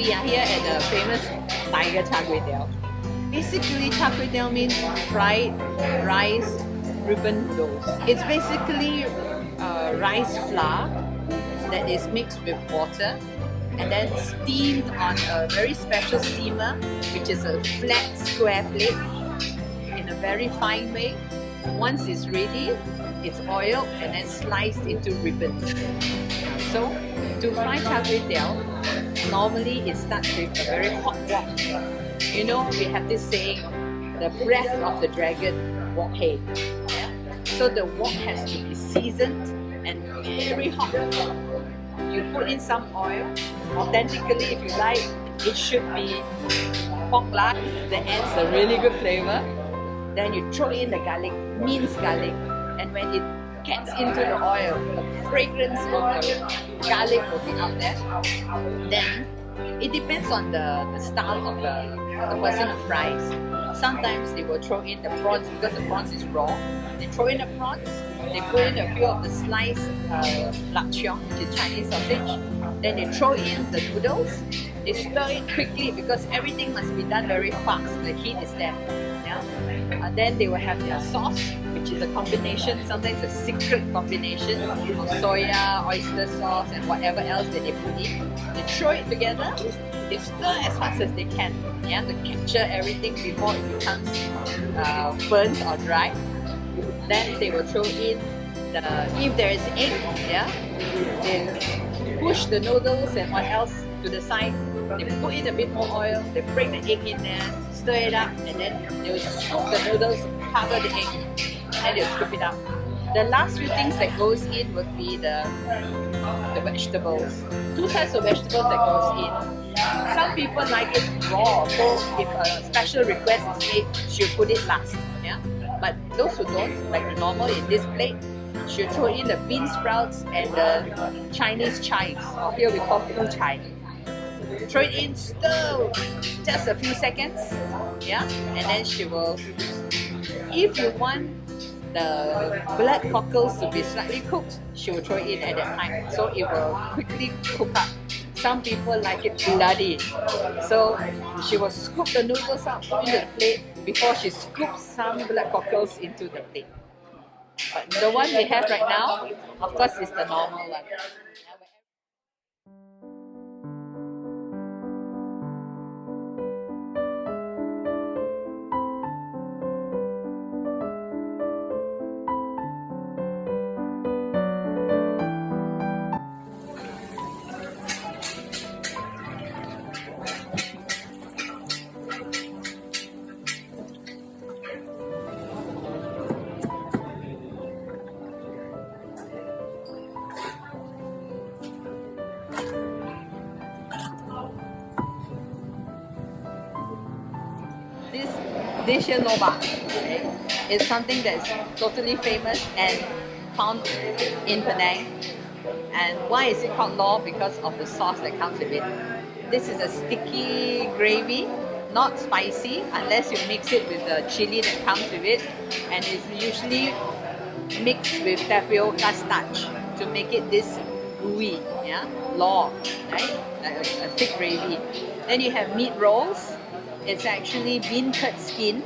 we are here at the famous Tiger Char Kway Teow. Basically, Char Kway Teow means fried rice ribbon noodles. It's basically rice flour that is mixed with water and then steamed on a very special steamer, which is a flat square plate in a very fine way. Once it's ready, it's oiled and then sliced into ribbons. So, to fry Char Kway Teow, normally it starts with a very hot wok. You know, we have this saying, the breath of the dragon, wok hei. Yeah? So the wok has to be seasoned and very hot. You put in some oil. Authentically, if you like, it should be pork lard that adds a really good flavor. Then you throw in the garlic, minced garlic, and when it gets into the oil, the fragrance of the garlic will be out there. Then it depends on the style of the person who fries. Sometimes they will throw in the prawns because the prawns is raw. They throw in the prawns, they put in a few of the sliced lap cheong, which is Chinese sausage. Then they throw in the noodles. They stir it quickly because everything must be done very fast. The heat is there. Yeah? Then they will have their sauce, which is a combination, sometimes a secret combination of soya, oyster sauce, and whatever else that they put in. They throw it together. They stir as fast as they can, yeah, to capture everything before it becomes burnt or dry. Then they will throw in if there is egg, yeah, they push the noodles and what else to the side. They put in a bit more oil, they break the egg in there, stir it up, and then they will scoop the noodles, cover the egg, and they'll scoop it up. The last few things that goes in would be the vegetables. Two types of vegetables that goes in. Some people like it raw, so if a special request is made, she'll put it last. Yeah? But those who don't, like the normal in this plate, she'll throw in the bean sprouts and the Chinese chives, or here we call blue chive. Throw it in, stir just a few seconds, yeah, and then she will, if you want the blood cockles to be slightly cooked, she will throw it in at that time, so it will quickly cook up. Some people like it bloody, so she will scoop the noodles up into the plate before she scoops some blood cockles into the plate. But the one we have right now, of course, is the normal one. This dish here, Loh Bak, is something that's totally famous and found in Penang. And why is it called Loh? Because of the sauce that comes with it. This is a sticky gravy, not spicy unless you mix it with the chili that comes with it. And it's usually mixed with tapioca starch to make it this gooey, yeah, Loh, right? Like a thick gravy. Then you have meat rolls. It's actually bean curd skin,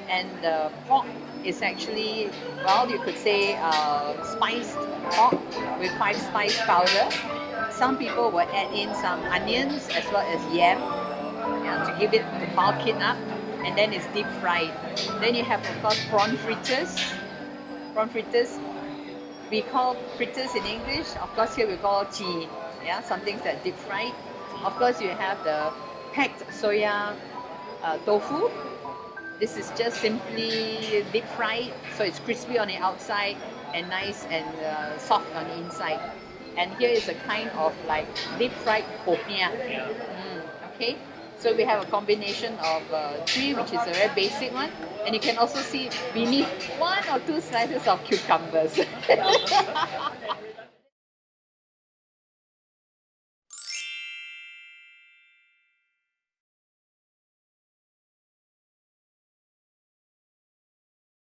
and the pork is actually, well, you could say spiced pork with 5-spice powder. Some people will add in some onions as well as yam, yeah, to give it, to bulk it up, and then it's deep fried. Then you have, of course, prawn fritters. Prawn fritters, we call fritters in English. Of course, here we call chi, yeah, something that's deep fried. Of course, you have the packed soya tofu. This is just simply deep fried, so it's crispy on the outside and nice and soft on the inside. And here is a kind of like deep fried popiah. Okay, so we have a combination of three, which is a very basic one, and you can also see beneath 1 or 2 slices of cucumbers.